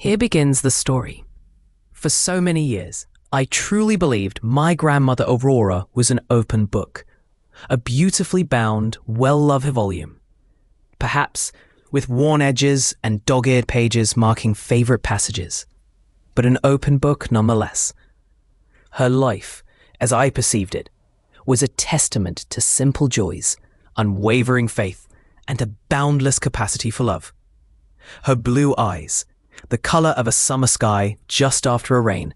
Here begins the story. For so many years, I truly believed my grandmother Aurora was an open book, a beautifully bound, well-loved volume. Perhaps with worn edges and dog-eared pages marking favorite passages, but an open book nonetheless. Her life, as I perceived it, was a testament to simple joys, unwavering faith, and a boundless capacity for love. Her blue eyes, the color of a summer sky just after a rain,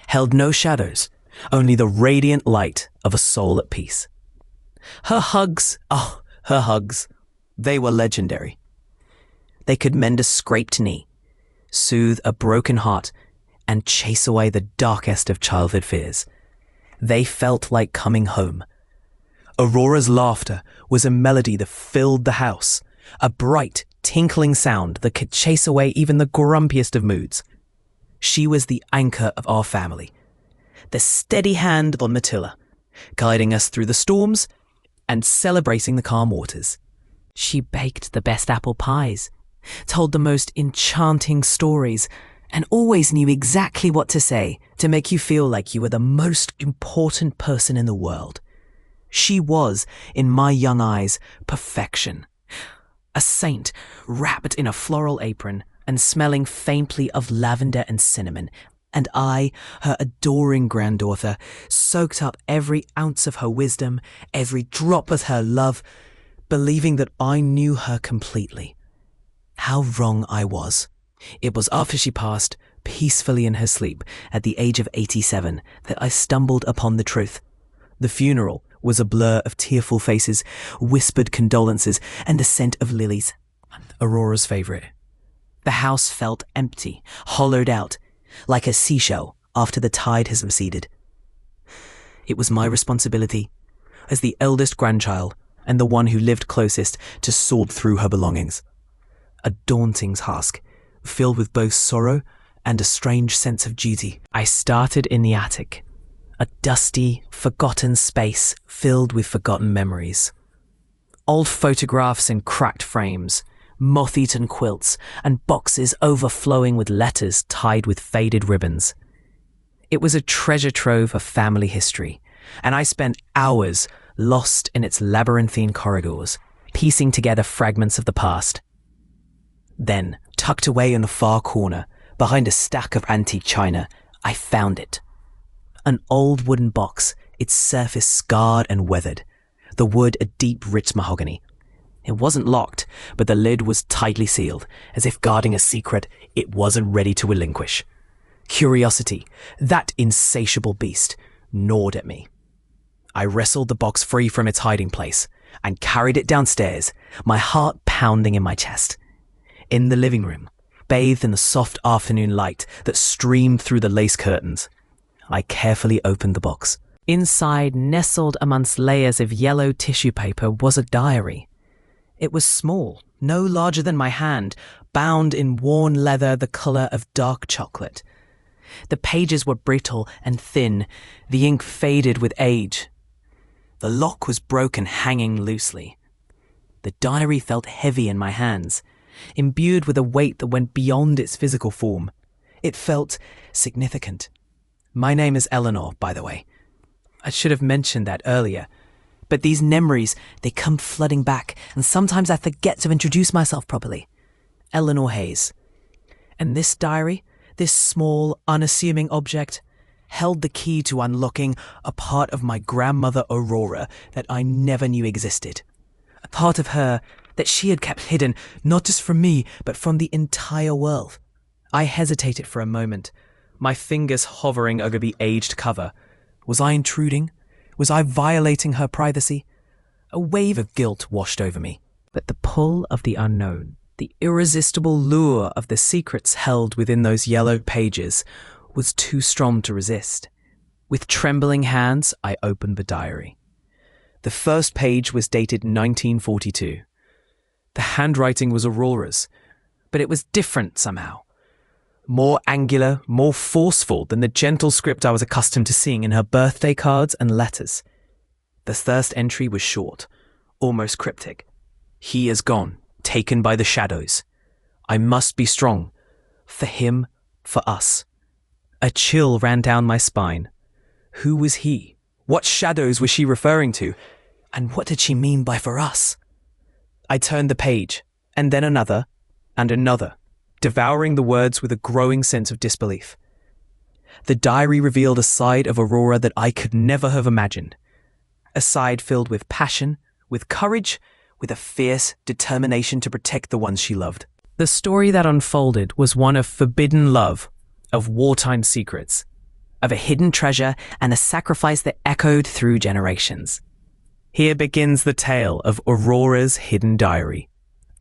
held no shadows, only the radiant light of a soul at peace. Her hugs, they were legendary. They could mend a scraped knee, soothe a broken heart, and chase away the darkest of childhood fears. They felt like coming home. Aurora's laughter was a melody that filled the house, a bright, tinkling sound that could chase away even the grumpiest of moods. She was the anchor of our family, the steady hand on Matilda, guiding us through the storms and celebrating the calm waters. She baked the best apple pies, told the most enchanting stories, and always knew exactly what to say to make you feel like you were the most important person in the world. She was, in my young eyes, perfection. A saint wrapped in a floral apron and smelling faintly of lavender and cinnamon, and I, her adoring granddaughter, soaked up every ounce of her wisdom, every drop of her love, believing that I knew her completely. How wrong I was. It was after she passed, peacefully in her sleep, at the age of 87, that I stumbled upon the truth. The funeral was a blur of tearful faces, whispered condolences, and the scent of lilies. Aurora's favorite. The house felt empty, hollowed out, like a seashell after the tide has receded. It was my responsibility, as the eldest grandchild and the one who lived closest, to sort through her belongings. A daunting task, filled with both sorrow and a strange sense of duty. I started in the attic, a dusty, forgotten space filled with forgotten memories. Old photographs in cracked frames, moth-eaten quilts, and boxes overflowing with letters tied with faded ribbons. It was a treasure trove of family history, and I spent hours lost in its labyrinthine corridors, piecing together fragments of the past. Then, tucked away in a far corner, behind a stack of antique china, I found it. An old wooden box, its surface scarred and weathered, the wood a deep, rich mahogany. It wasn't locked, but the lid was tightly sealed, as if guarding a secret it wasn't ready to relinquish. Curiosity, that insatiable beast, gnawed at me. I wrestled the box free from its hiding place and carried it downstairs, my heart pounding in my chest. In the living room, bathed in the soft afternoon light that streamed through the lace curtains, I carefully opened the box. Inside, nestled amongst layers of yellow tissue paper, was a diary. It was small, no larger than my hand, bound in worn leather the color of dark chocolate. The pages were brittle and thin, the ink faded with age. The lock was broken, hanging loosely. The diary felt heavy in my hands, imbued with a weight that went beyond its physical form. It felt significant. My name is Eleanor, by the way. I should have mentioned that earlier. But these memories, they come flooding back, and sometimes I forget to introduce myself properly. Eleanor Hayes. And this diary, this small, unassuming object, held the key to unlocking a part of my grandmother Aurora that I never knew existed. A part of her that she had kept hidden, not just from me, but from the entire world. I hesitated for a moment, my fingers hovering over the aged cover. Was I intruding? Was I violating her privacy? A wave of guilt washed over me. But the pull of the unknown, the irresistible lure of the secrets held within those yellow pages, was too strong to resist. With trembling hands, I opened the diary. The first page was dated 1942. The handwriting was Aurora's, but it was different somehow. More angular, more forceful than the gentle script I was accustomed to seeing in her birthday cards and letters. The first entry was short, almost cryptic. He is gone, taken by the shadows. I must be strong, For him, for us. A chill ran down my spine. Who was he? What shadows was she referring to? And what did she mean by for us? I turned the page, and then another, and another, devouring the words with a growing sense of disbelief. The diary revealed a side of Aurora that I could never have imagined. A side filled with passion, with courage, with a fierce determination to protect the ones she loved. The story that unfolded was one of forbidden love, of wartime secrets, of a hidden treasure and a sacrifice that echoed through generations. Here begins the tale of Aurora's hidden diary,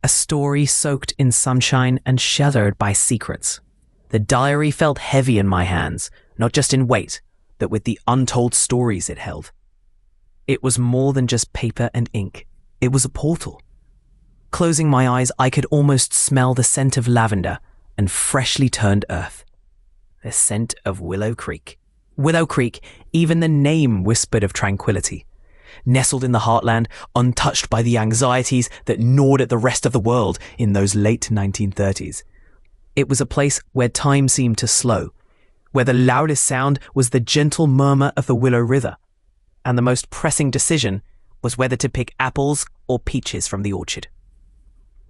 a story soaked in sunshine and shadowed by secrets. The diary felt heavy in my hands, not just in weight, but with the untold stories it held. It was more than just paper and ink. It was a portal. Closing my eyes, I could almost smell the scent of lavender and freshly turned earth. The scent of Willow Creek. Willow Creek, even the name whispered of tranquility. Nestled in the heartland, untouched by the anxieties that gnawed at the rest of the world in those late 1930s. It was a place where time seemed to slow, where the loudest sound was the gentle murmur of the Willow River, and the most pressing decision was whether to pick apples or peaches from the orchard.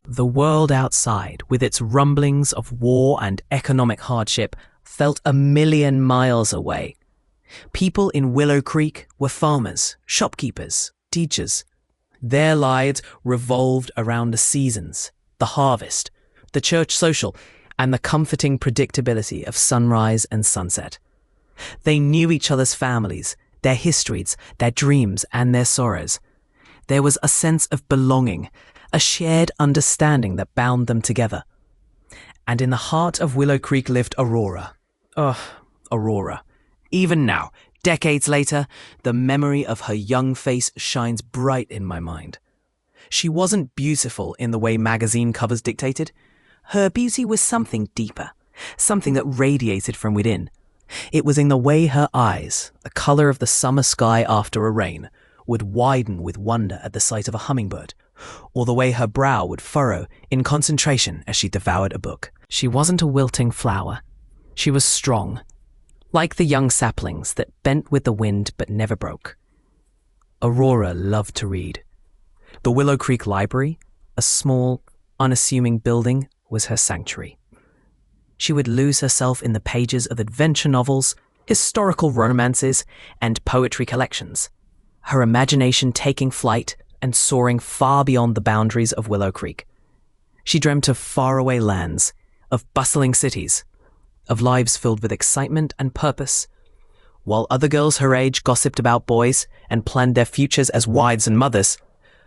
The world outside, with its rumblings of war and economic hardship, felt a million miles away. People in Willow Creek were farmers, shopkeepers, teachers. Their lives revolved around the seasons, the harvest, the church social, and the comforting predictability of sunrise and sunset. They knew each other's families, their histories, their dreams, and their sorrows. There was a sense of belonging, a shared understanding that bound them together. And in the heart of Willow Creek lived Aurora. Aurora. Even now, decades later, the memory of her young face shines bright in my mind. She wasn't beautiful in the way magazine covers dictated. Her beauty was something deeper, something that radiated from within. It was in the way her eyes, the color of the summer sky after a rain, would widen with wonder at the sight of a hummingbird, or the way her brow would furrow in concentration as she devoured a book. She wasn't a wilting flower. She was strong, like the young saplings that bent with the wind but never broke. Aurora loved to read. The Willow Creek Library, a small, unassuming building, was her sanctuary. She would lose herself in the pages of adventure novels, historical romances, and poetry collections, her imagination taking flight and soaring far beyond the boundaries of Willow Creek. She dreamt of faraway lands, of bustling cities, of lives filled with excitement and purpose. While other girls her age gossiped about boys and planned their futures as wives and mothers,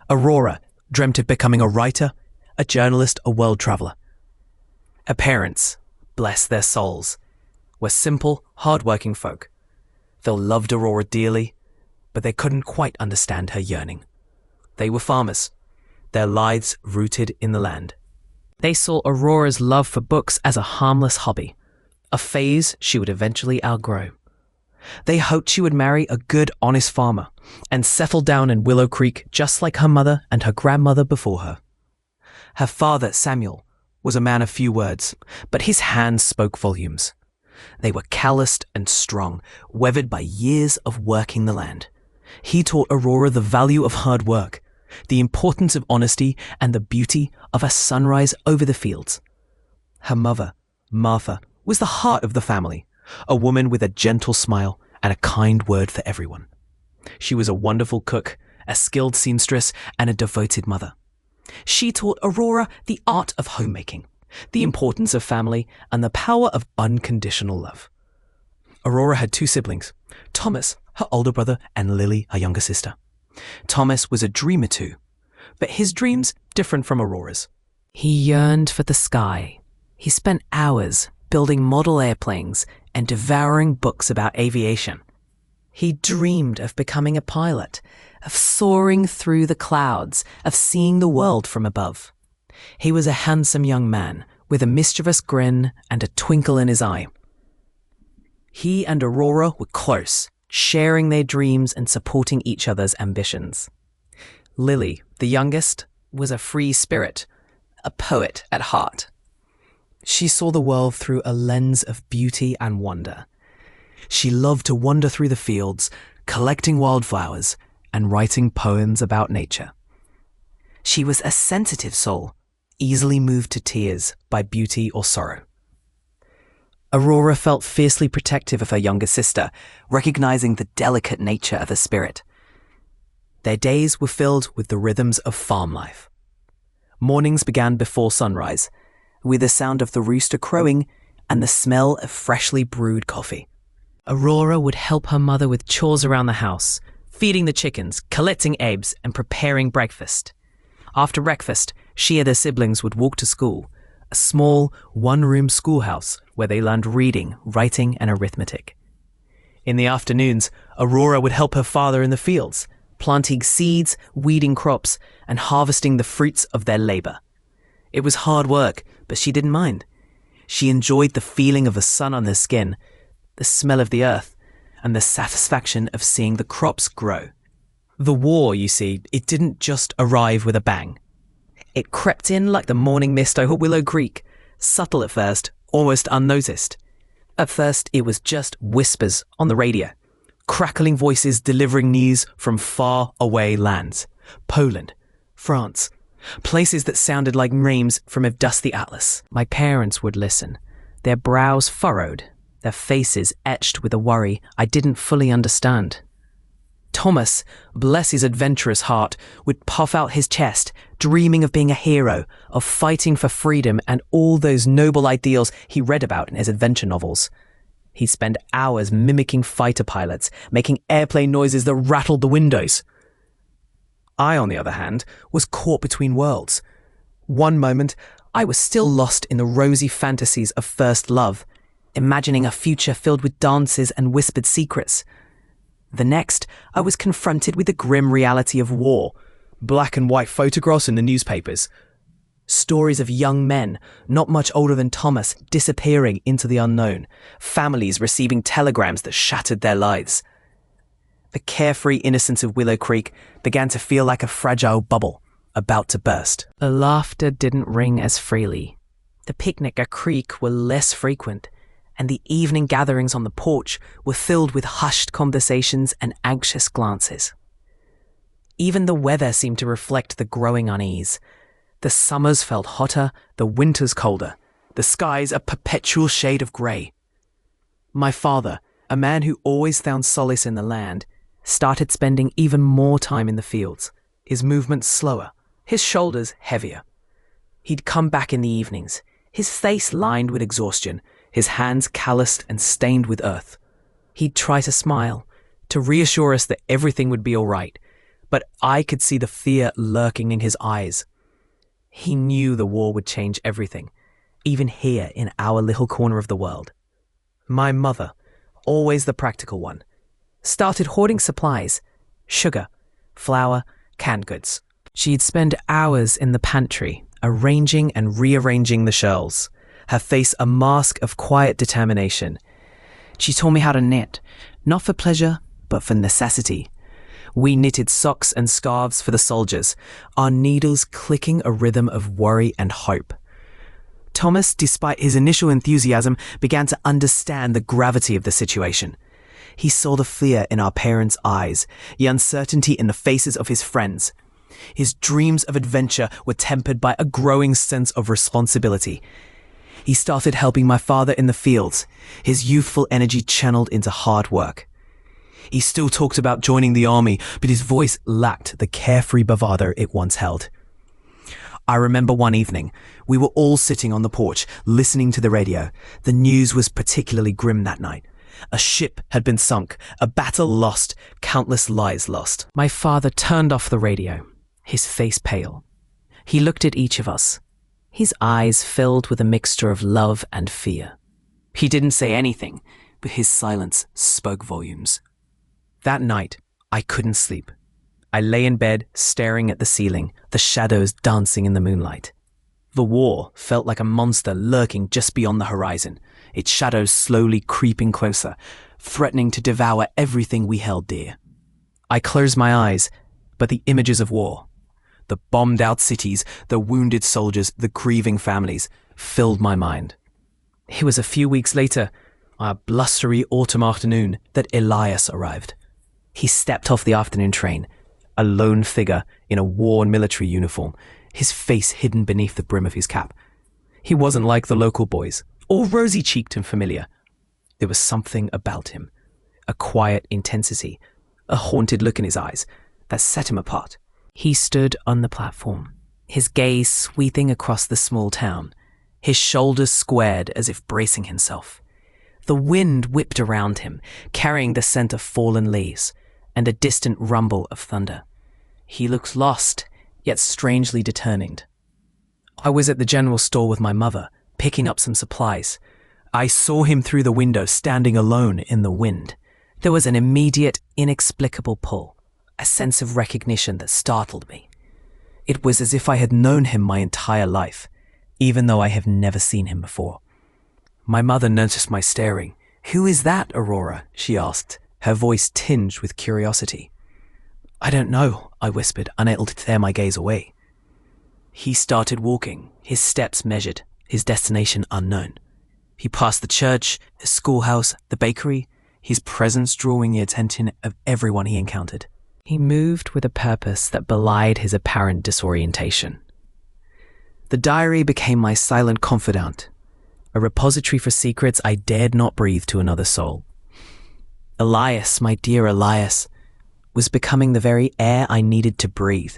Aurora dreamt of becoming a writer, a journalist, a world traveler. Her parents, bless their souls, were simple, hard-working folk. They loved Aurora dearly, but they couldn't quite understand her yearning. They were farmers, their lives rooted in the land. They saw Aurora's love for books as a harmless hobby, a phase she would eventually outgrow. They hoped she would marry a good, honest farmer and settle down in Willow Creek just like her mother and her grandmother before her. Her father, Samuel, was a man of few words, but his hands spoke volumes. They were calloused and strong, weathered by years of working the land. He taught Aurora the value of hard work, the importance of honesty, and the beauty of a sunrise over the fields. Her mother, Martha, was the heart of the family, a woman with a gentle smile and a kind word for everyone. She was a wonderful cook, a skilled seamstress, and a devoted mother. She taught Aurora the art of homemaking, the importance of family, and the power of unconditional love. Aurora had two siblings, Thomas, her older brother, and Lily, her younger sister. Thomas was a dreamer too, but his dreams different from Aurora's. He yearned for the sky. He spent hours building model airplanes and devouring books about aviation. He dreamed of becoming a pilot, of soaring through the clouds, of seeing the world from above. He was a handsome young man with a mischievous grin and a twinkle in his eye. He and Aurora were close, sharing their dreams and supporting each other's ambitions. Lily, the youngest, was a free spirit, a poet at heart. She saw the world through a lens of beauty and wonder. She loved to wander through the fields, collecting wildflowers and writing poems about nature. She was a sensitive soul, easily moved to tears by beauty or sorrow. Aurora felt fiercely protective of her younger sister, recognizing the delicate nature of her spirit. Their days were filled with the rhythms of farm life. Mornings began before sunrise, with the sound of the rooster crowing and the smell of freshly brewed coffee. Aurora would help her mother with chores around the house, feeding the chickens, collecting eggs, and preparing breakfast. After breakfast, she and her siblings would walk to school, a small, one-room schoolhouse where they learned reading, writing, and arithmetic. In the afternoons, Aurora would help her father in the fields, planting seeds, weeding crops, and harvesting the fruits of their labor. It was hard work, but she didn't mind. She enjoyed the feeling of the sun on her skin, the smell of the earth, and the satisfaction of seeing the crops grow. The war, you see, it didn't just arrive with a bang. It crept in like the morning mist over Willow Creek, subtle at first, almost unnoticed. At first, it was just whispers on the radio, crackling voices delivering news from far away lands. Poland, France, places that sounded like names from a dusty atlas. My parents would listen, their brows furrowed, their faces etched with a worry I didn't fully understand. Thomas, bless his adventurous heart, would puff out his chest, dreaming of being a hero, of fighting for freedom and all those noble ideals he read about in his adventure novels. He'd spend hours mimicking fighter pilots, making airplane noises that rattled the windows. I, on the other hand, was caught between worlds. One moment, I was still lost in the rosy fantasies of first love, imagining a future filled with dances and whispered secrets. The next, I was confronted with the grim reality of war, black and white photographs in the newspapers, stories of young men, not much older than Thomas, disappearing into the unknown, families receiving telegrams that shattered their lives. The carefree innocence of Willow Creek began to feel like a fragile bubble, about to burst. The laughter didn't ring as freely. The picnic at Creek were less frequent, and the evening gatherings on the porch were filled with hushed conversations and anxious glances. Even the weather seemed to reflect the growing unease. The summers felt hotter, the winters colder, the skies a perpetual shade of grey. My father, a man who always found solace in the land, started spending even more time in the fields, his movements slower, his shoulders heavier. He'd come back in the evenings, his face lined with exhaustion, his hands calloused and stained with earth. He'd try to smile, to reassure us that everything would be all right, but I could see the fear lurking in his eyes. He knew the war would change everything, even here in our little corner of the world. My mother, always the practical one, started hoarding supplies, sugar, flour, canned goods. She'd spend hours in the pantry, arranging and rearranging the shelves, her face a mask of quiet determination. She taught me how to knit, not for pleasure, but for necessity. We knitted socks and scarves for the soldiers, our needles clicking a rhythm of worry and hope. Thomas, despite his initial enthusiasm, began to understand the gravity of the situation. He saw the fear in our parents' eyes, the uncertainty in the faces of his friends. His dreams of adventure were tempered by a growing sense of responsibility. He started helping my father in the fields, his youthful energy channeled into hard work. He still talked about joining the army, but his voice lacked the carefree bravado it once held. I remember one evening, we were all sitting on the porch, listening to the radio. The news was particularly grim that night. A ship had been sunk, a battle lost, countless lives lost. My father turned off the radio, his face pale. He looked at each of us, his eyes filled with a mixture of love and fear. He didn't say anything, but his silence spoke volumes. That night, I couldn't sleep. I lay in bed, staring at the ceiling, the shadows dancing in the moonlight. The war felt like a monster lurking just beyond the horizon, its shadows slowly creeping closer, threatening to devour everything we held dear. I closed my eyes, but the images of war, the bombed-out cities, the wounded soldiers, the grieving families, filled my mind. It was a few weeks later, on a blustery autumn afternoon, that Elias arrived. He stepped off the afternoon train, a lone figure in a worn military uniform, his face hidden beneath the brim of his cap. He wasn't like the local boys, all rosy-cheeked and familiar. There was something about him, a quiet intensity, a haunted look in his eyes, that set him apart. He stood on the platform, his gaze sweeping across the small town, his shoulders squared as if bracing himself. The wind whipped around him, carrying the scent of fallen leaves and a distant rumble of thunder. He looked lost, yet strangely determined. I was at the general store with my mother, picking up some supplies. I saw him through the window, standing alone in the wind. There was an immediate, inexplicable pull, a sense of recognition that startled me. It was as if I had known him my entire life, even though I have never seen him before. My mother noticed my staring. "Who is that, Aurora?" she asked, her voice tinged with curiosity. "I don't know," I whispered, unable to tear my gaze away. He started walking, his steps measured, his destination unknown. He passed the church, the schoolhouse, the bakery, his presence drawing the attention of everyone he encountered. He moved with a purpose that belied his apparent disorientation. The diary became my silent confidant, a repository for secrets I dared not breathe to another soul. Elias, my dear Elias, was becoming the very air I needed to breathe.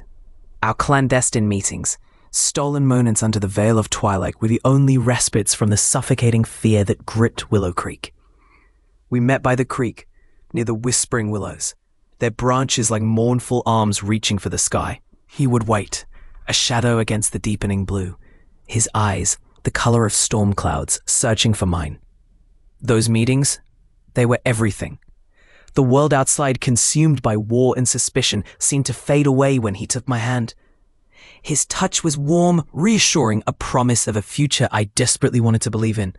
Our clandestine meetings, stolen moments under the veil of twilight, were the only respites from the suffocating fear that gripped Willow Creek. We met by the creek, near the whispering willows, their branches like mournful arms reaching for the sky. He would wait, a shadow against the deepening blue, his eyes the color of storm clouds, searching for mine. Those meetings, they were everything. The world outside, consumed by war and suspicion, seemed to fade away when he took my hand. His touch was warm, reassuring, a promise of a future I desperately wanted to believe in.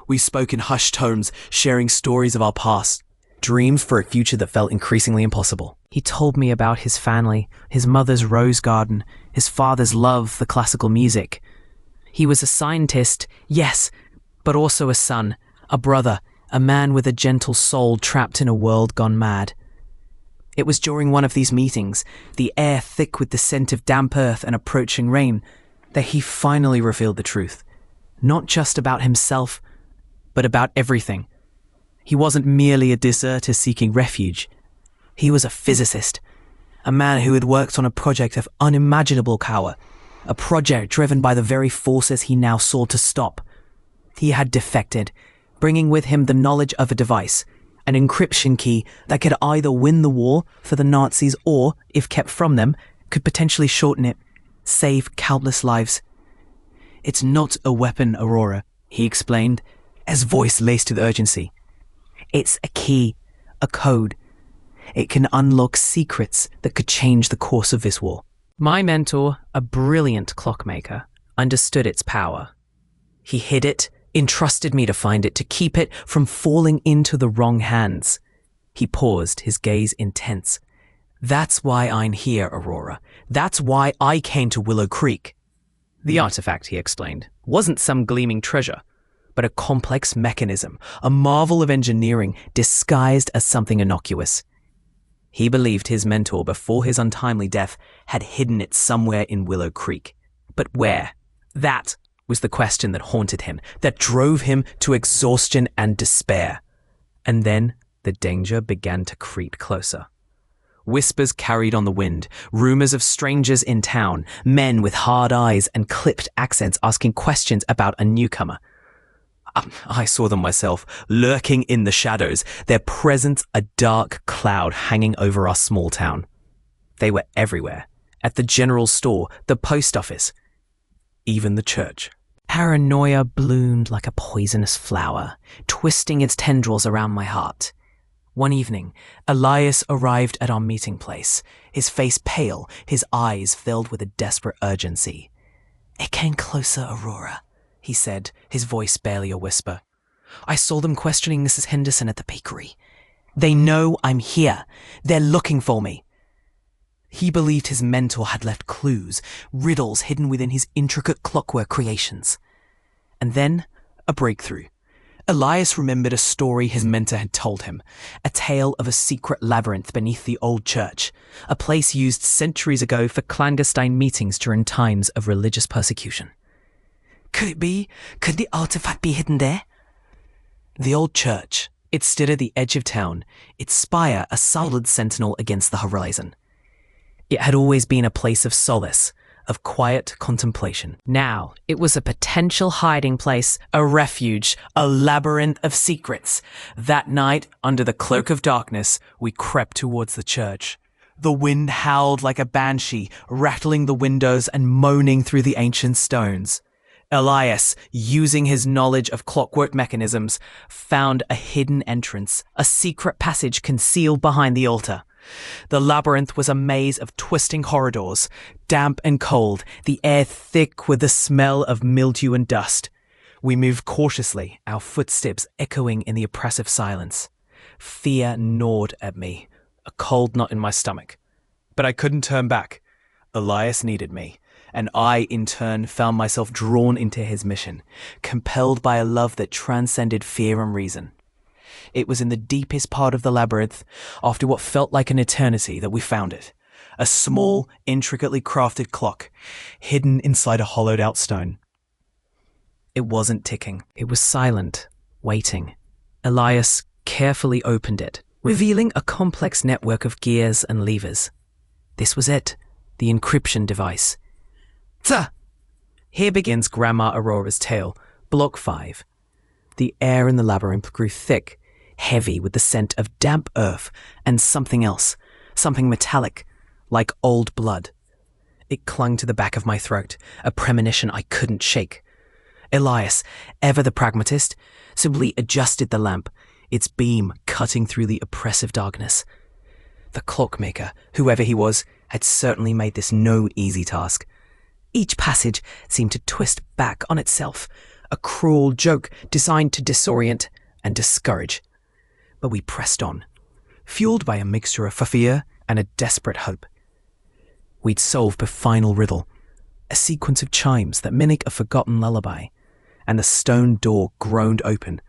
We spoke in hushed tones, sharing stories of our past, dreams for a future that felt increasingly impossible. He told me about his family, his mother's rose garden, his father's love for classical music. He was a scientist, yes, but also a son, a brother, a man with a gentle soul trapped in a world gone mad. It was during one of these meetings, the air thick with the scent of damp earth and approaching rain, that he finally revealed the truth. Not just about himself, but about everything. He wasn't merely a deserter seeking refuge. He was a physicist, a man who had worked on a project of unimaginable power, a project driven by the very forces he now sought to stop. He had defected, bringing with him the knowledge of a device, an encryption key that could either win the war for the Nazis or, if kept from them, could potentially shorten it, save countless lives. "It's not a weapon, Aurora," he explained, his voice laced with urgency. "It's a key, a code. It can unlock secrets that could change the course of this war." My mentor, a brilliant clockmaker, understood its power. He hid it, entrusted me to find it, to keep it from falling into the wrong hands. He paused, his gaze intense. "That's why I'm here, Aurora. That's why I came to Willow Creek." The artifact, he explained, wasn't some gleaming treasure, but a complex mechanism, a marvel of engineering disguised as something innocuous. He believed his mentor, before his untimely death, had hidden it somewhere in Willow Creek. But where? That was the question that haunted him, that drove him to exhaustion and despair. And then the danger began to creep closer. Whispers carried on the wind, rumors of strangers in town, men with hard eyes and clipped accents asking questions about a newcomer. I saw them myself, lurking in the shadows, their presence a dark cloud hanging over our small town. They were everywhere, at the general store, the post office, even the church. Paranoia bloomed like a poisonous flower, twisting its tendrils around my heart. One evening, Elias arrived at our meeting place, his face pale, his eyes filled with a desperate urgency. "It came closer, Aurora," he said, his voice barely a whisper. "I saw them questioning Mrs. Henderson at the bakery. They know I'm here. They're looking for me." He believed his mentor had left clues, riddles hidden within his intricate clockwork creations. And then, a breakthrough. Elias remembered a story his mentor had told him, a tale of a secret labyrinth beneath the old church, a place used centuries ago for clandestine meetings during times of religious persecution. Could the artifact be hidden there? The old church, it stood at the edge of town, its spire a solid sentinel against the horizon. It had always been a place of solace, of quiet contemplation. Now, it was a potential hiding place, a refuge, a labyrinth of secrets. That night, under the cloak of darkness, we crept towards the church. The wind howled like a banshee, rattling the windows and moaning through the ancient stones. Elias, using his knowledge of clockwork mechanisms, found a hidden entrance, a secret passage concealed behind the altar. The labyrinth was a maze of twisting corridors, damp and cold, the air thick with the smell of mildew and dust. We moved cautiously, our footsteps echoing in the oppressive silence. Fear gnawed at me, a cold knot in my stomach. But I couldn't turn back. Elias needed me, and I, in turn, found myself drawn into his mission, compelled by a love that transcended fear and reason. It was in the deepest part of the labyrinth, after what felt like an eternity, that we found it. A small, intricately crafted clock, hidden inside a hollowed-out stone. It wasn't ticking. It was silent, waiting. Elias carefully opened it, revealing a complex network of gears and levers. This was it, the encryption device. Sir! Here begins Grandma Aurora's tale, Block 5. The air in the labyrinth grew thick, heavy with the scent of damp earth and something else, something metallic, like old blood. It clung to the back of my throat, a premonition I couldn't shake. Elias, ever the pragmatist, simply adjusted the lamp, its beam cutting through the oppressive darkness. The clockmaker, whoever he was, had certainly made this no easy task. Each passage seemed to twist back on itself, a cruel joke designed to disorient and discourage. But we pressed on, fueled by a mixture of fear and a desperate hope. We'd solved the final riddle, a sequence of chimes that mimic a forgotten lullaby, and the stone door groaned open,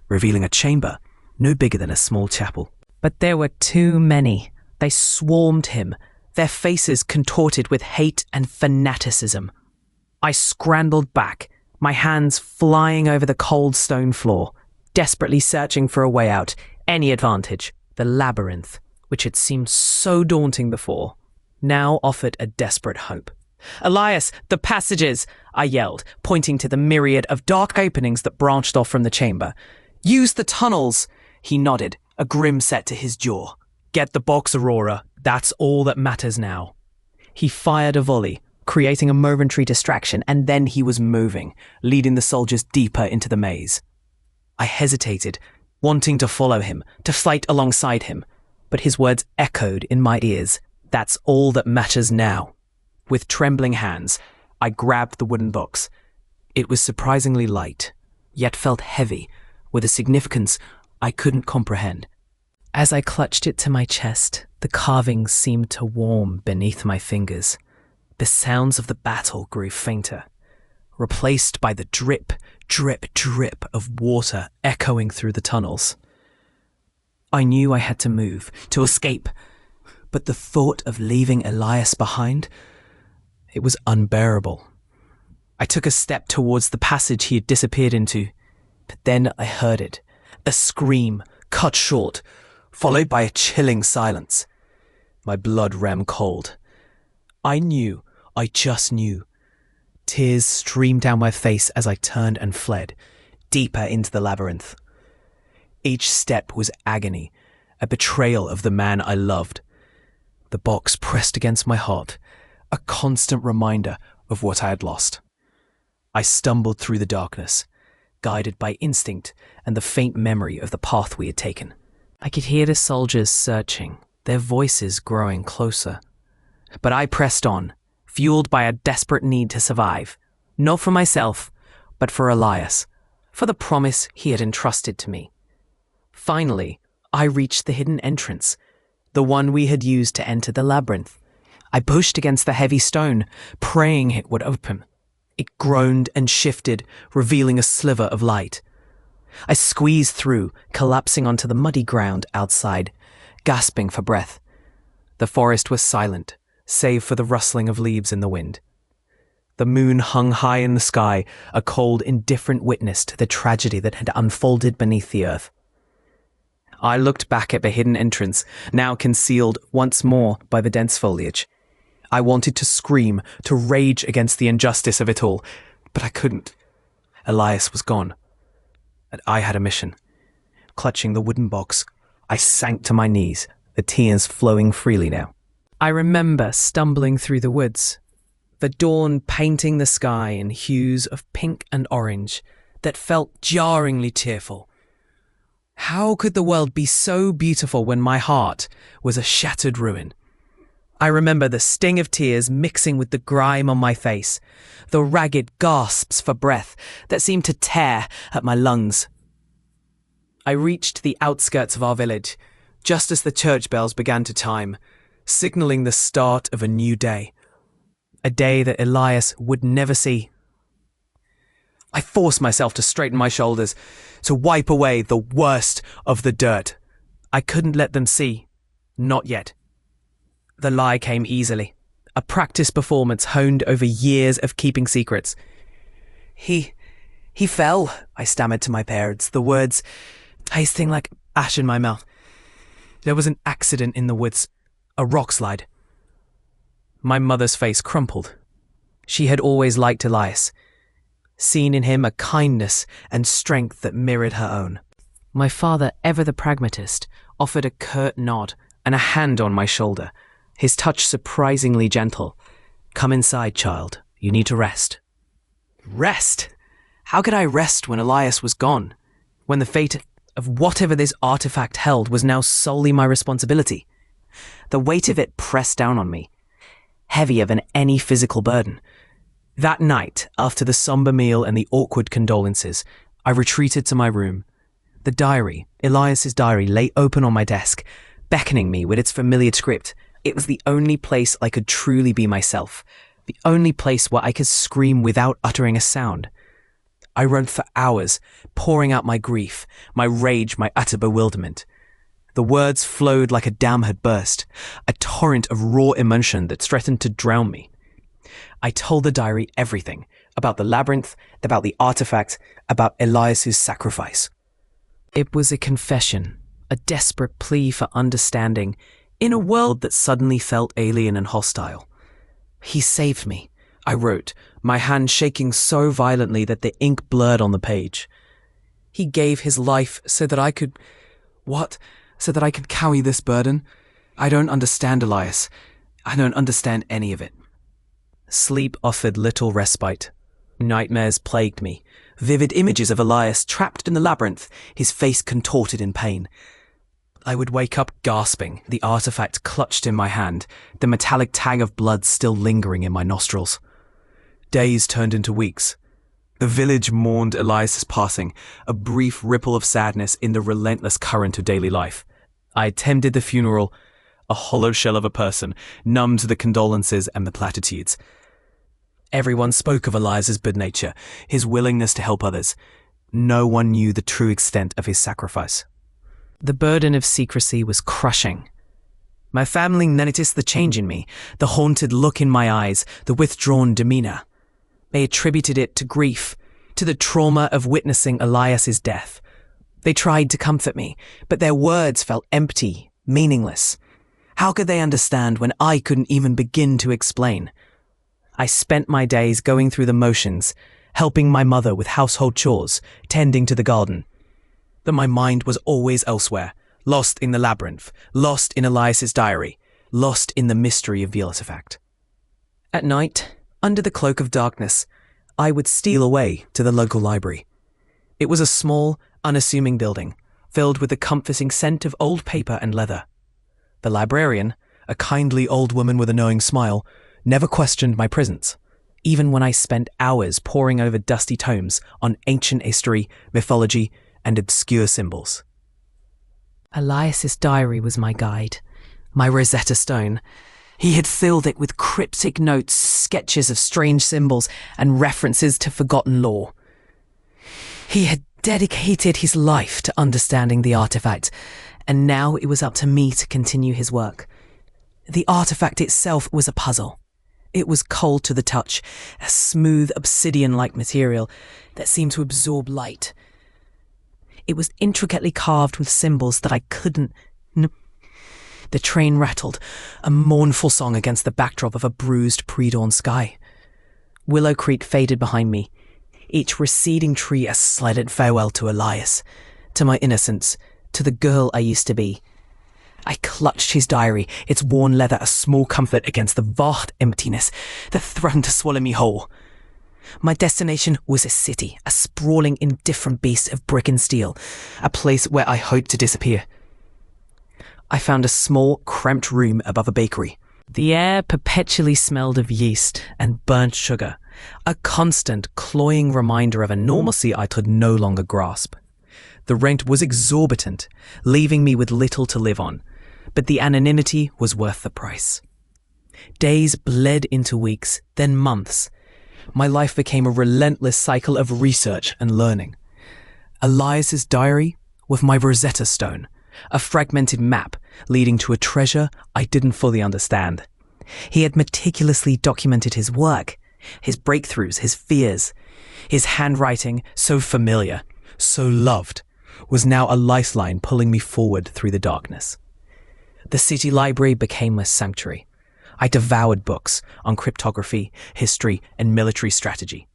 revealing a chamber no bigger than a small chapel. But there were too many. They swarmed him, their faces contorted with hate and fanaticism. I scrambled back, my hands flying over the cold stone floor, desperately searching for a way out, any advantage. The labyrinth, which had seemed so daunting before, now offered a desperate hope. Elias, the passages! I yelled, pointing to the myriad of dark openings that branched off from the chamber. Use the tunnels! He nodded, a grim set to his jaw. Get the box, Aurora. That's all that matters now. He fired a volley, creating a momentary distraction, and then he was moving, leading the soldiers deeper into the maze. I hesitated, wanting to follow him, to fight alongside him, but his words echoed in my ears. That's all that matters now. With trembling hands, I grabbed the wooden box. It was surprisingly light, yet felt heavy, with a significance I couldn't comprehend. As I clutched it to my chest, the carvings seemed to warm beneath my fingers. The sounds of the battle grew fainter, replaced by the drip, drip, drip of water echoing through the tunnels. I knew I had to move, to escape, but the thought of leaving Elias behind, it was unbearable. I took a step towards the passage he had disappeared into, but then I heard it, a scream cut short, followed by a chilling silence. My blood ran cold. I just knew. Tears streamed down my face as I turned and fled, deeper into the labyrinth. Each step was agony, a betrayal of the man I loved. The box pressed against my heart, a constant reminder of what I had lost. I stumbled through the darkness, guided by instinct and the faint memory of the path we had taken. I could hear the soldiers searching, their voices growing closer. But I pressed on, fueled by a desperate need to survive, not for myself, but for Elias, for the promise he had entrusted to me. Finally, I reached the hidden entrance, the one we had used to enter the labyrinth. I pushed against the heavy stone, praying it would open. It groaned and shifted, revealing a sliver of light. I squeezed through, collapsing onto the muddy ground outside, gasping for breath. The forest was silent, save for the rustling of leaves in the wind. The moon hung high in the sky, a cold, indifferent witness to the tragedy that had unfolded beneath the earth. I looked back at the hidden entrance, now concealed once more by the dense foliage. I wanted to scream, to rage against the injustice of it all, but I couldn't. Elias was gone, and I had a mission. Clutching the wooden box, I sank to my knees, the tears flowing freely now. I remember stumbling through the woods, the dawn painting the sky in hues of pink and orange that felt jarringly tearful. How could the world be so beautiful when my heart was a shattered ruin? I remember the sting of tears mixing with the grime on my face, the ragged gasps for breath that seemed to tear at my lungs. I reached the outskirts of our village, just as the church bells began to chime, signaling the start of a new day. A day that Elias would never see. I forced myself to straighten my shoulders, to wipe away the worst of the dirt. I couldn't let them see. Not yet. The lie came easily. A practiced performance honed over years of keeping secrets. He fell, I stammered to my parents, the words tasting like ash in my mouth. There was an accident in the woods, a rock slide. My mother's face crumpled. She had always liked Elias, seen in him a kindness and strength that mirrored her own. My father, ever the pragmatist, offered a curt nod and a hand on my shoulder, his touch surprisingly gentle. "Come inside, child. You need to rest." Rest? How could I rest when Elias was gone? When the fate of whatever this artifact held was now solely my responsibility? The weight of it pressed down on me, heavier than any physical burden. That night, after the somber meal and the awkward condolences, I retreated to my room. The diary, Elias's diary, lay open on my desk, beckoning me with its familiar script. It was the only place I could truly be myself, the only place where I could scream without uttering a sound. I wrote for hours, pouring out my grief, my rage, my utter bewilderment. The words flowed like a dam had burst, a torrent of raw emotion that threatened to drown me. I told the diary everything, about the labyrinth, about the artifact, about Elias's sacrifice. It was a confession, a desperate plea for understanding, in a world that suddenly felt alien and hostile. "He saved me," I wrote, my hand shaking so violently that the ink blurred on the page. "He gave his life so that I could..." What? So that I could carry this burden? I don't understand, Elias. I don't understand any of it. Sleep offered little respite. Nightmares plagued me. Vivid images of Elias trapped in the labyrinth, his face contorted in pain. I would wake up gasping, the artifact clutched in my hand, the metallic tang of blood still lingering in my nostrils. Days turned into weeks. The village mourned Elias's passing, a brief ripple of sadness in the relentless current of daily life. I attended the funeral, a hollow shell of a person, numb to the condolences and the platitudes. Everyone spoke of Elias's good nature, his willingness to help others. No one knew the true extent of his sacrifice. The burden of secrecy was crushing. My family noticed the change in me, the haunted look in my eyes, the withdrawn demeanor. They attributed it to grief, to the trauma of witnessing Elias's death. They tried to comfort me, but their words felt empty, meaningless. How could they understand when I couldn't even begin to explain? I spent my days going through the motions, helping my mother with household chores, tending to the garden. But my mind was always elsewhere, lost in the labyrinth, lost in Elias's diary, lost in the mystery of the artifact. At night, under the cloak of darkness, I would steal away to the local library. It was a small, unassuming building, filled with the comforting scent of old paper and leather. The librarian, a kindly old woman with a knowing smile, never questioned my presence, even when I spent hours poring over dusty tomes on ancient history, mythology, and obscure symbols. Elias's diary was my guide, my Rosetta Stone, He had filled it with cryptic notes, sketches of strange symbols, and references to forgotten lore. He had dedicated his life to understanding the artifact, and now it was up to me to continue his work. The artifact itself was a puzzle. It was cold to the touch, a smooth obsidian-like material that seemed to absorb light. It was intricately carved with symbols that I couldn't... The train rattled, a mournful song against the backdrop of a bruised pre-dawn sky. Willow Creek faded behind me, each receding tree a silent farewell to Elias, to my innocence, to the girl I used to be. I clutched his diary, its worn leather a small comfort against the vast emptiness that threatened to swallow me whole. My destination was a city, a sprawling, indifferent beast of brick and steel, a place where I hoped to disappear. I found a small, cramped room above a bakery. The air perpetually smelled of yeast and burnt sugar, a constant, cloying reminder of a normalcy I could no longer grasp. The rent was exorbitant, leaving me with little to live on, but the anonymity was worth the price. Days bled into weeks, then months. My life became a relentless cycle of research and learning. Elias's diary with my Rosetta Stone, a fragmented map leading to a treasure I didn't fully understand. He had meticulously documented his work, his breakthroughs, his fears. His handwriting, so familiar, so loved, was now a lifeline pulling me forward through the darkness. The city library became my sanctuary. I devoured books on cryptography, history, and military strategy.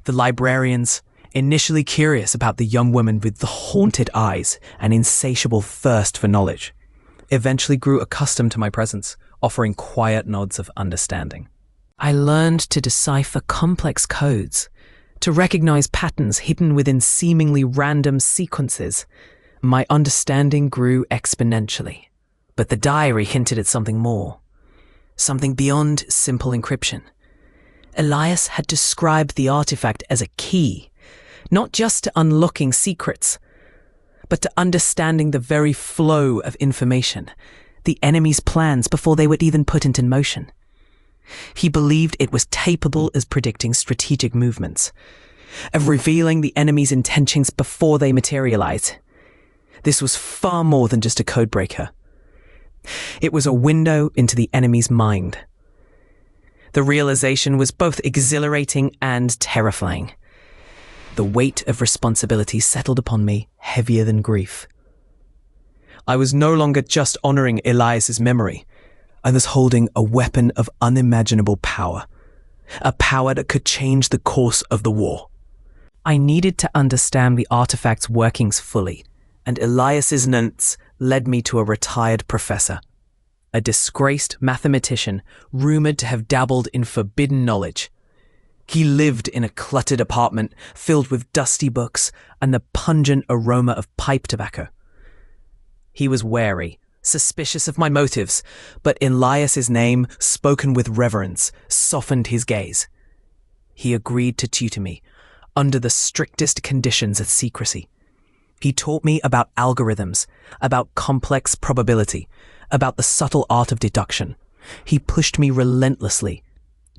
The librarians, initially curious about the young woman with the haunted eyes and insatiable thirst for knowledge, eventually grew accustomed to my presence, offering quiet nods of understanding. I learned to decipher complex codes, to recognize patterns hidden within seemingly random sequences. My understanding grew exponentially. But the diary hinted at something more, something beyond simple encryption. Elias had described the artifact as a key, not just to unlocking secrets, but to understanding the very flow of information, the enemy's plans before they were even put into motion. He believed it was capable of predicting strategic movements, of revealing the enemy's intentions before they materialize. This was far more than just a codebreaker. It was a window into the enemy's mind. The realization was both exhilarating and terrifying. The weight of responsibility settled upon me heavier than grief. I was no longer just honoring Elias's memory. I was holding a weapon of unimaginable power, a power that could change the course of the war. I needed to understand the artifact's workings fully, and Elias's notes led me to a retired professor, a disgraced mathematician rumored to have dabbled in forbidden knowledge. He lived in a cluttered apartment filled with dusty books and the pungent aroma of pipe tobacco. He was wary, suspicious of my motives, but Elias's name, spoken with reverence, softened his gaze. He agreed to tutor me, under the strictest conditions of secrecy. He taught me about algorithms, about complex probability, about the subtle art of deduction. He pushed me relentlessly,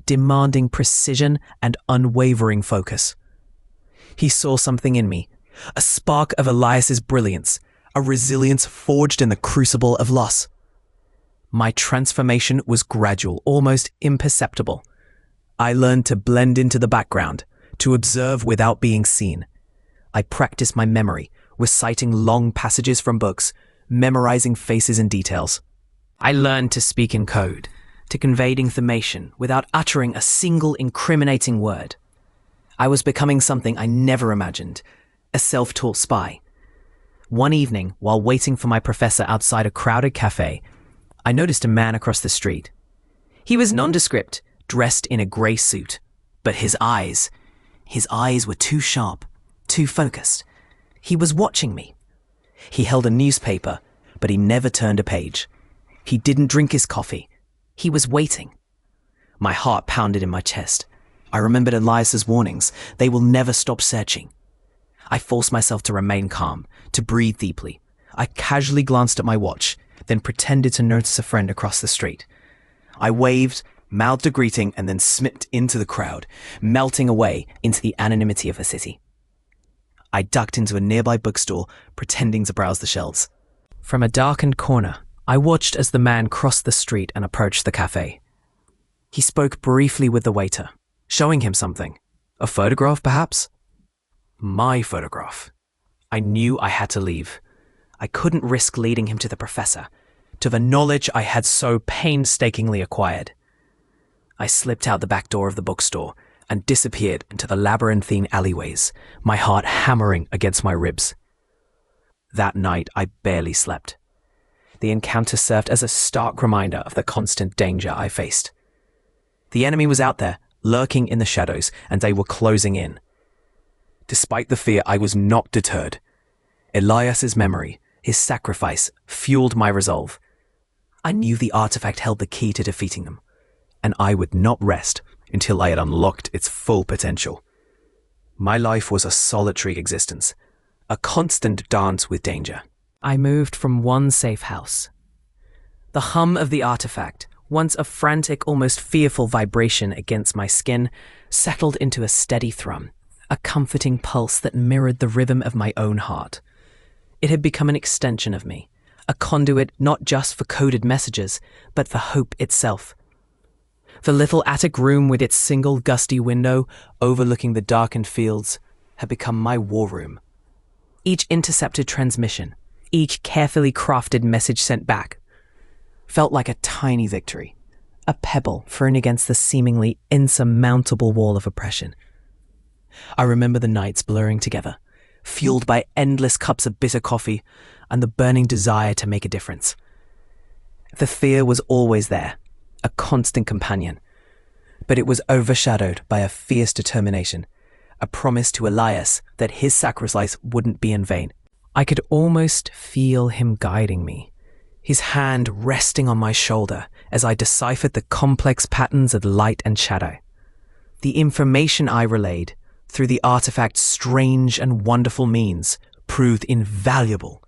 demanding precision and unwavering focus. He saw something in me, a spark of Elias's brilliance, a resilience forged in the crucible of loss. My transformation was gradual, almost imperceptible. I learned to blend into the background, to observe without being seen. I practiced my memory, reciting long passages from books, memorizing faces and details. I learned to speak in code, to convey information without uttering a single incriminating word. I was becoming something I never imagined, a self-taught spy. One evening, while waiting for my professor outside a crowded cafe, I noticed a man across the street. He was nondescript, dressed in a grey suit, but his eyes were too sharp, too focused. He was watching me. He held a newspaper, but he never turned a page. He didn't drink his coffee. He was waiting. My heart pounded in my chest. I remembered Elias's warnings. They will never stop searching. I forced myself to remain calm, to breathe deeply. I casually glanced at my watch, then pretended to notice a friend across the street. I waved, mouthed a greeting, and then slipped into the crowd, melting away into the anonymity of the city. I ducked into a nearby bookstore, pretending to browse the shelves. From a darkened corner, I watched as the man crossed the street and approached the cafe. He spoke briefly with the waiter, showing him something. A photograph, perhaps? My photograph. I knew I had to leave. I couldn't risk leading him to the professor, to the knowledge I had so painstakingly acquired. I slipped out the back door of the bookstore and disappeared into the labyrinthine alleyways, my heart hammering against my ribs. That night, I barely slept. The encounter served as a stark reminder of the constant danger I faced. The enemy was out there, lurking in the shadows, and they were closing in. Despite the fear, I was not deterred. Elias's memory, his sacrifice, fueled my resolve. I knew the artifact held the key to defeating them, and I would not rest until I had unlocked its full potential. My life was a solitary existence, a constant dance with danger. I moved from one safe house. The hum of the artifact, once a frantic, almost fearful vibration against my skin, settled into a steady thrum, a comforting pulse that mirrored the rhythm of my own heart. It had become an extension of me, a conduit not just for coded messages, but for hope itself. The little attic room with its single gusty window overlooking the darkened fields had become my war room. Each intercepted transmission, each carefully crafted message sent back, felt like a tiny victory, a pebble thrown against the seemingly insurmountable wall of oppression. I remember the nights blurring together, fueled by endless cups of bitter coffee and the burning desire to make a difference. The fear was always there, a constant companion, but it was overshadowed by a fierce determination, a promise to Elias that his sacrifice wouldn't be in vain. I could almost feel him guiding me, his hand resting on my shoulder as I deciphered the complex patterns of light and shadow. The information I relayed, through the artifact's strange and wonderful means, proved invaluable.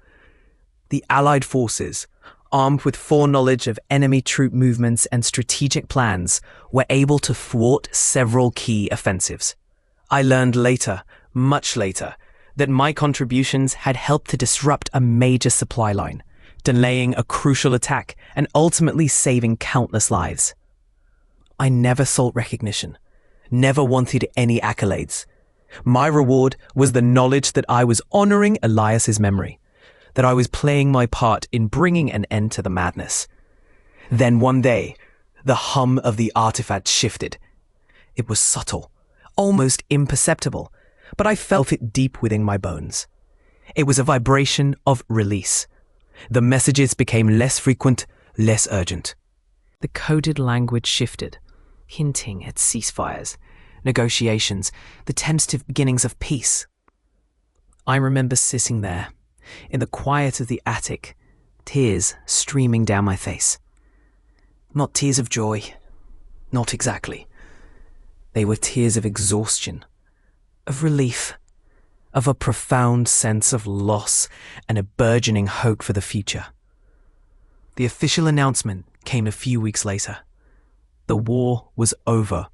The Allied forces, armed with foreknowledge of enemy troop movements and strategic plans, were able to thwart several key offensives. I learned later, much later, that my contributions had helped to disrupt a major supply line, delaying a crucial attack and ultimately saving countless lives. I never sought recognition, never wanted any accolades. My reward was the knowledge that I was honoring Elias's memory, that I was playing my part in bringing an end to the madness. Then one day, the hum of the artifact shifted. It was subtle, almost imperceptible, but I felt it deep within my bones. It was a vibration of release. The messages became less frequent, less urgent. The coded language shifted, hinting at ceasefires, negotiations, the tentative beginnings of peace. I remember sitting there, in the quiet of the attic, tears streaming down my face. Not tears of joy, not exactly. They were tears of exhaustion, of relief, of a profound sense of loss and a burgeoning hope for the future. The official announcement came a few weeks later. The war was over.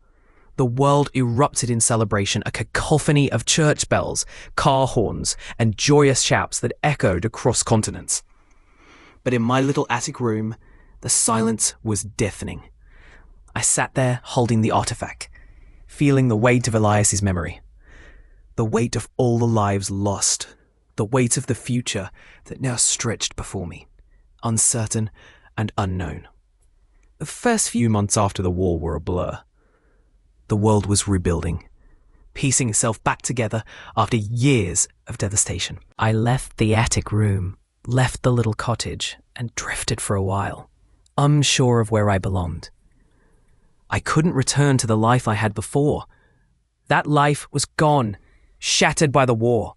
The world erupted in celebration, a cacophony of church bells, car horns, and joyous shouts that echoed across continents. But in my little attic room, the silence was deafening. I sat there holding the artifact, feeling the weight of Elias's memory, the weight of all the lives lost, the weight of the future that now stretched before me, uncertain and unknown. The first few months after the war were a blur. The world was rebuilding, piecing itself back together after years of devastation. I left the attic room, left the little cottage, and drifted for a while, unsure of where I belonged. I couldn't return to the life I had before. That life was gone, shattered by the war.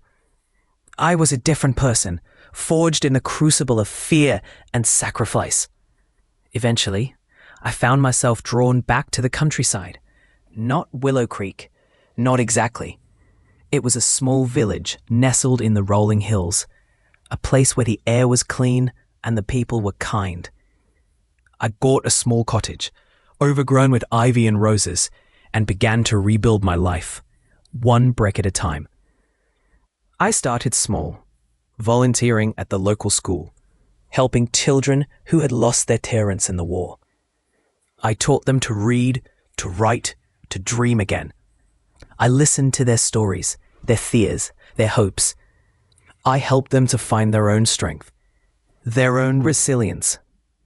I was a different person, forged in the crucible of fear and sacrifice. Eventually, I found myself drawn back to the countryside. Not Willow Creek, not exactly. It was a small village nestled in the rolling hills, a place where the air was clean and the people were kind. I bought a small cottage, overgrown with ivy and roses, and began to rebuild my life, one brick at a time. I started small, volunteering at the local school, helping children who had lost their parents in the war. I taught them to read, to write, to dream again. I listened to their stories, their fears, their hopes. I helped them to find their own strength, their own resilience.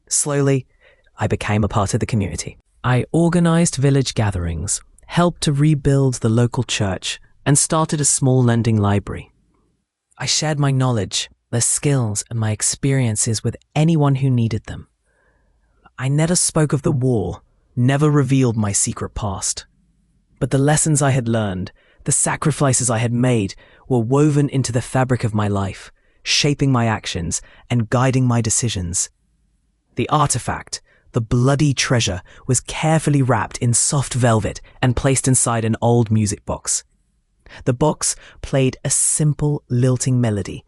Slowly, I became a part of the community. I organized village gatherings, helped to rebuild the local church, and started a small lending library. I shared my knowledge, the skills, and my experiences with anyone who needed them. I never spoke of the war, never revealed my secret past. But the lessons I had learned, the sacrifices I had made, were woven into the fabric of my life, shaping my actions and guiding my decisions. The artifact, the bloody treasure, was carefully wrapped in soft velvet and placed inside an old music box. The box played a simple, lilting melody,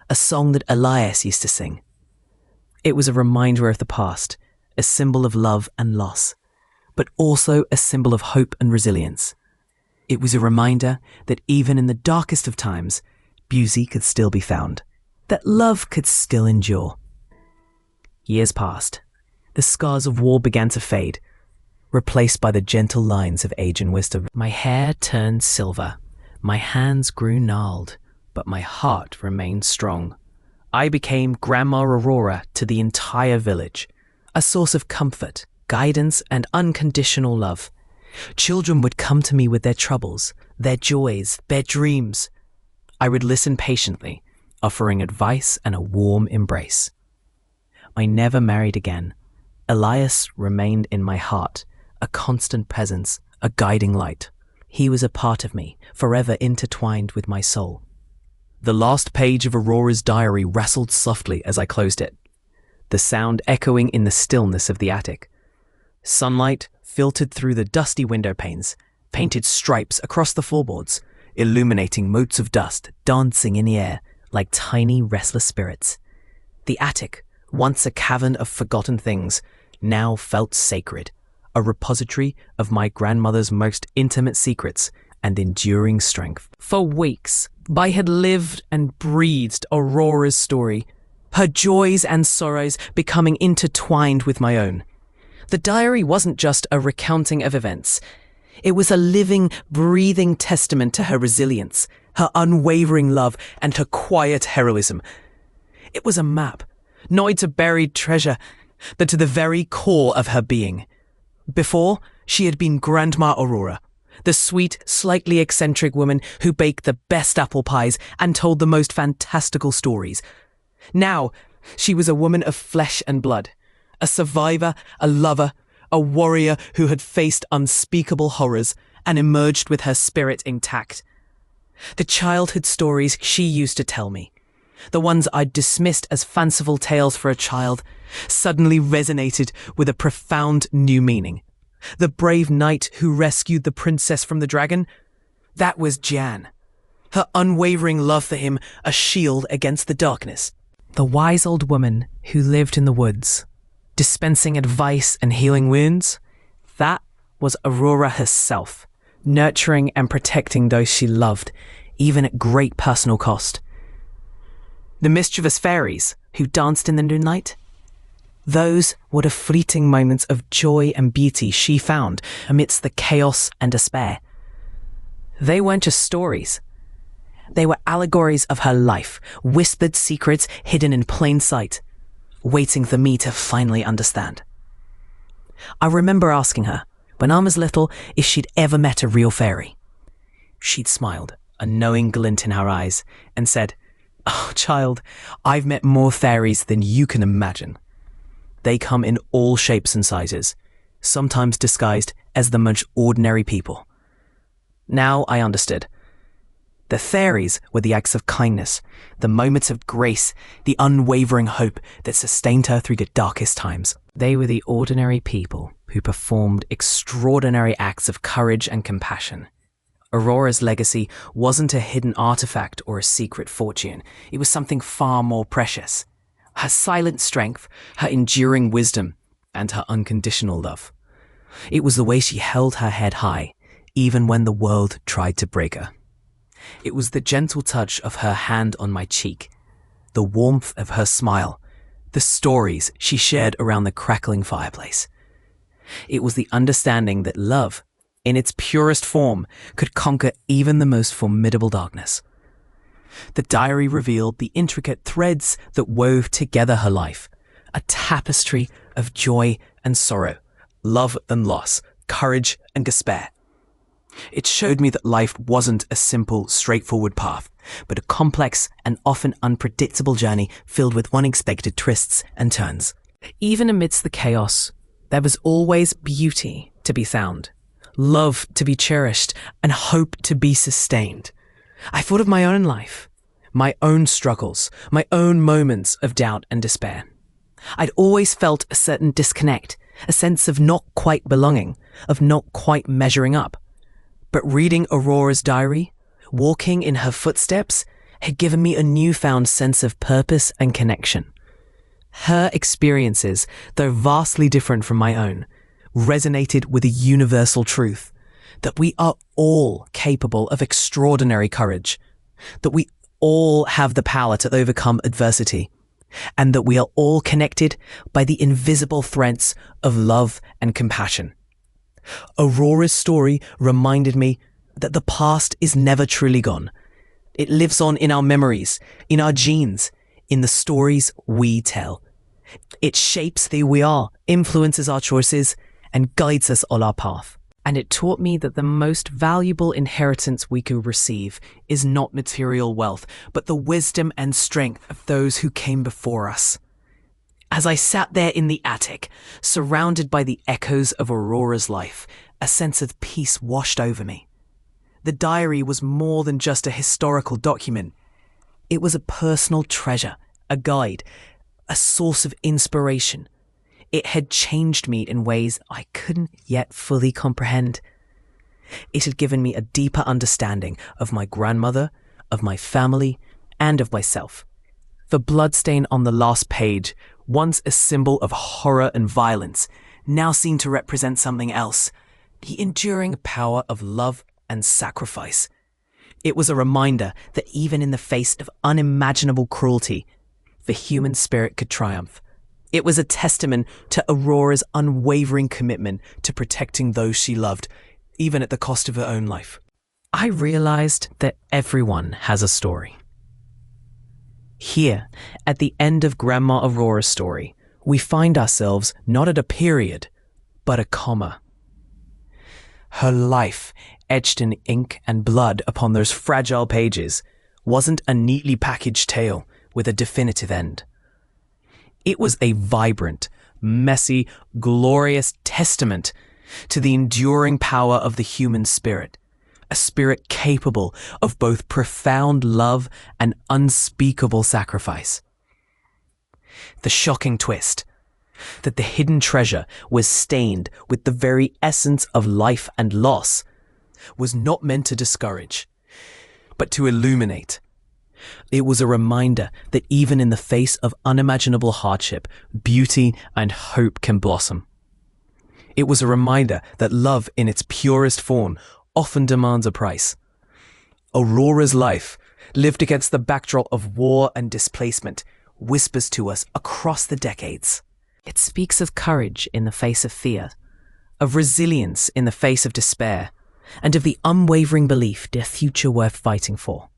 a song that Elias used to sing. It was a reminder of the past, a symbol of love and loss, but also a symbol of hope and resilience. It was a reminder that even in the darkest of times, beauty could still be found, that love could still endure. Years passed. The scars of war began to fade, replaced by the gentle lines of age and wisdom. My hair turned silver. My hands grew gnarled, but my heart remained strong. I became Grandma Aurora to the entire village, a source of comfort, guidance, and unconditional love. Children would come to me with their troubles, their joys, their dreams. I would listen patiently, offering advice and a warm embrace. I never married again. Elias remained in my heart, a constant presence, a guiding light. He was a part of me, forever intertwined with my soul. The last page of Aurora's diary rustled softly as I closed it, the sound echoing in the stillness of the attic. Sunlight filtered through the dusty window panes, painted stripes across the floorboards, illuminating motes of dust dancing in the air like tiny, restless spirits. The attic, once a cavern of forgotten things, now felt sacred, a repository of my grandmother's most intimate secrets and enduring strength. For weeks, I had lived and breathed Aurora's story, her joys and sorrows becoming intertwined with my own. The diary wasn't just a recounting of events. It was a living, breathing testament to her resilience, her unwavering love, and her quiet heroism. It was a map, not to buried treasure, but to the very core of her being. Before, she had been Grandma Aurora, the sweet, slightly eccentric woman who baked the best apple pies and told the most fantastical stories. Now, she was a woman of flesh and blood, a survivor, a lover, a warrior who had faced unspeakable horrors and emerged with her spirit intact. The childhood stories she used to tell me, the ones I'd dismissed as fanciful tales for a child, suddenly resonated with a profound new meaning. The brave knight who rescued the princess from the dragon, that was Jan. Her unwavering love for him, a shield against the darkness. The wise old woman who lived in the woods, dispensing advice and healing wounds, that was Aurora herself, nurturing and protecting those she loved, even at great personal cost. The mischievous fairies who danced in the moonlight, those were the fleeting moments of joy and beauty she found amidst the chaos and despair. They weren't just stories. They were allegories of her life, whispered secrets hidden in plain sight, waiting for me to finally understand. I remember asking her, when I was little, if she'd ever met a real fairy. She'd smiled, a knowing glint in her eyes, and said, "Oh, child, I've met more fairies than you can imagine. They come in all shapes and sizes, sometimes disguised as the most ordinary people." Now I understood. The fairies were the acts of kindness, the moments of grace, the unwavering hope that sustained her through the darkest times. They were the ordinary people who performed extraordinary acts of courage and compassion. Aurora's legacy wasn't a hidden artifact or a secret fortune. It was something far more precious. Her silent strength, her enduring wisdom, and her unconditional love. It was the way she held her head high, even when the world tried to break her. It was the gentle touch of her hand on my cheek, the warmth of her smile, the stories she shared around the crackling fireplace. It was the understanding that love, in its purest form, could conquer even the most formidable darkness. The diary revealed the intricate threads that wove together her life, a tapestry of joy and sorrow, love and loss, courage and despair. It showed me that life wasn't a simple, straightforward path, but a complex and often unpredictable journey filled with unexpected twists and turns. Even amidst the chaos, there was always beauty to be found, love to be cherished, and hope to be sustained. I thought of my own life, my own struggles, my own moments of doubt and despair. I'd always felt a certain disconnect, a sense of not quite belonging, of not quite measuring up. But reading Aurora's diary, walking in her footsteps, had given me a newfound sense of purpose and connection. Her experiences, though vastly different from my own, resonated with a universal truth, that we are all capable of extraordinary courage, that we all have the power to overcome adversity, and that we are all connected by the invisible threads of love and compassion. Aurora's story reminded me that the past is never truly gone. It lives on in our memories, in our genes, in the stories we tell. It shapes who we are, influences our choices, and guides us on our path. And it taught me that the most valuable inheritance we could receive is not material wealth, but the wisdom and strength of those who came before us. As I sat there in the attic, surrounded by the echoes of Aurora's life, a sense of peace washed over me. The diary was more than just a historical document. It was a personal treasure, a guide, a source of inspiration. It had changed me in ways I couldn't yet fully comprehend. It had given me a deeper understanding of my grandmother, of my family, and of myself. The bloodstain on the last page, once a symbol of horror and violence, now seemed to represent something else, the enduring power of love and sacrifice. It was a reminder that even in the face of unimaginable cruelty, the human spirit could triumph. It was a testament to Aurora's unwavering commitment to protecting those she loved, even at the cost of her own life. I realized that everyone has a story. Here, at the end of Grandma Aurora's story, we find ourselves not at a period, but a comma. Her life, etched in ink and blood upon those fragile pages, wasn't a neatly packaged tale with a definitive end. It was a vibrant, messy, glorious testament to the enduring power of the human spirit, a spirit capable of both profound love and unspeakable sacrifice. The shocking twist, that the hidden treasure was stained with the very essence of life and loss, was not meant to discourage, but to illuminate. It was a reminder that even in the face of unimaginable hardship, beauty and hope can blossom. It was a reminder that love in its purest form often demands a price. Aurora's life, lived against the backdrop of war and displacement, whispers to us across the decades. It speaks of courage in the face of fear, of resilience in the face of despair, and of the unwavering belief in a future worth fighting for.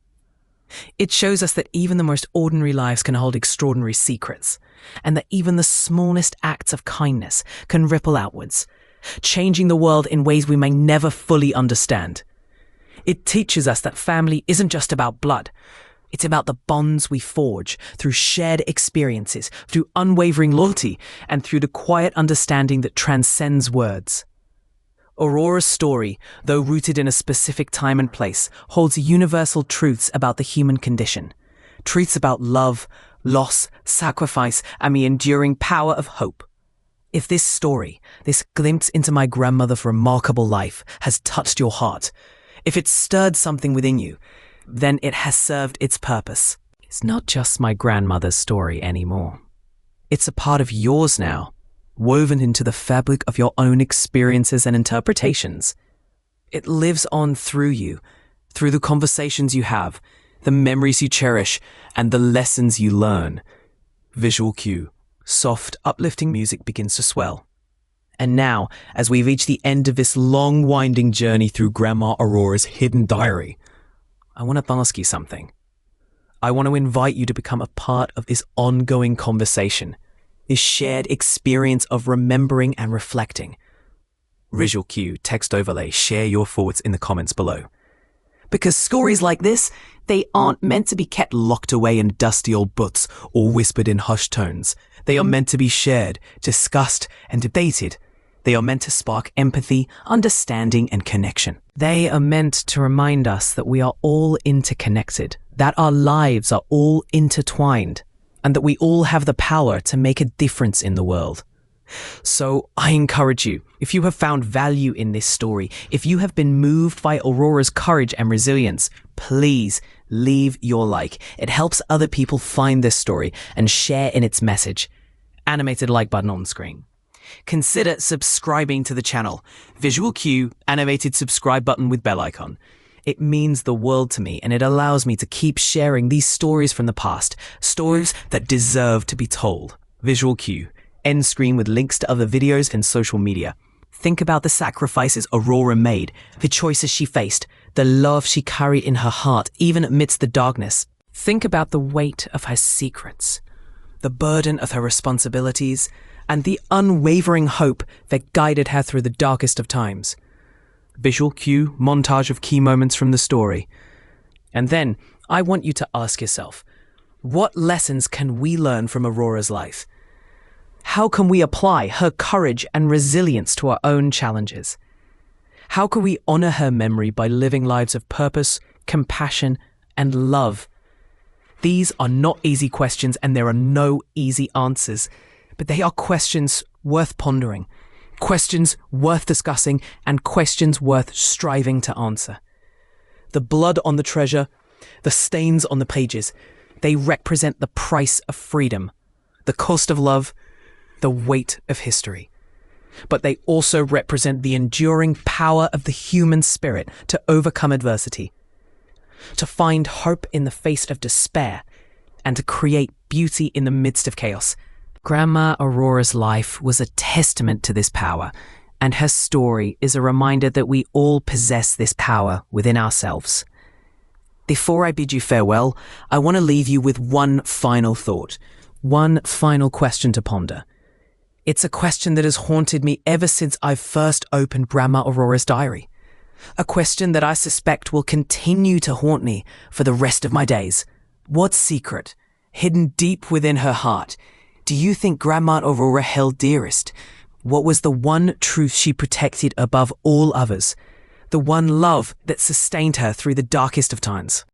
It shows us that even the most ordinary lives can hold extraordinary secrets, and that even the smallest acts of kindness can ripple outwards, changing the world in ways we may never fully understand. It teaches us that family isn't just about blood. It's about the bonds we forge through shared experiences, through unwavering loyalty, and through the quiet understanding that transcends words. Aurora's story, though rooted in a specific time and place, holds universal truths about the human condition. Truths about love, loss, sacrifice, and the enduring power of hope. If this story, this glimpse into my grandmother's remarkable life, has touched your heart, if it stirred something within you, then it has served its purpose. It's not just my grandmother's story anymore. It's a part of yours now, woven into the fabric of your own experiences and interpretations. It lives on through you, through the conversations you have, the memories you cherish, and the lessons you learn. Visual cue. Soft, uplifting music begins to swell. And now, as we reach the end of this long, winding journey through Grandma Aurora's hidden diary, I want to ask you something. I want to invite you to become a part of this ongoing conversation, this shared experience of remembering and reflecting. Visual cue, text overlay, share your thoughts in the comments below. Because stories like this, they aren't meant to be kept locked away in dusty old books or whispered in hushed tones. They are meant to be shared, discussed, and debated. They are meant to spark empathy, understanding, and connection. They are meant to remind us that we are all interconnected, that our lives are all intertwined, and that we all have the power to make a difference in the world. So I encourage you, if you have found value in this story, if you have been moved by Aurora's courage and resilience, please leave your like. It helps other people find this story and share in its message. Animated like button on screen. Consider subscribing to the channel. Visual cue, animated subscribe button with bell icon. It means the world to me, and it allows me to keep sharing these stories from the past, stories that deserve to be told. Visual cue, end screen with links to other videos and social media. Think about the sacrifices Aurora made, the choices she faced, the love she carried in her heart, even amidst the darkness. Think about the weight of her secrets, the burden of her responsibilities, and the unwavering hope that guided her through the darkest of times. Visual cue, montage of key moments from the story. And then, I want you to ask yourself, what lessons can we learn from Aurora's life? How can we apply her courage and resilience to our own challenges? How can we honor her memory by living lives of purpose, compassion, and love? These are not easy questions, and there are no easy answers, but they are questions worth pondering, questions worth discussing, and questions worth striving to answer. The blood on the treasure, the stains on the pages, they represent the price of freedom, the cost of love, the weight of history. But they also represent the enduring power of the human spirit to overcome adversity, to find hope in the face of despair, and to create beauty in the midst of chaos. Grandma Aurora's life was a testament to this power, and her story is a reminder that we all possess this power within ourselves. Before I bid you farewell, I want to leave you with one final thought, one final question to ponder. It's a question that has haunted me ever since I first opened Grandma Aurora's diary. A question that I suspect will continue to haunt me for the rest of my days. What secret, hidden deep within her heart, do you think Grandma Aurora held dearest? What was the one truth she protected above all others? The one love that sustained her through the darkest of times?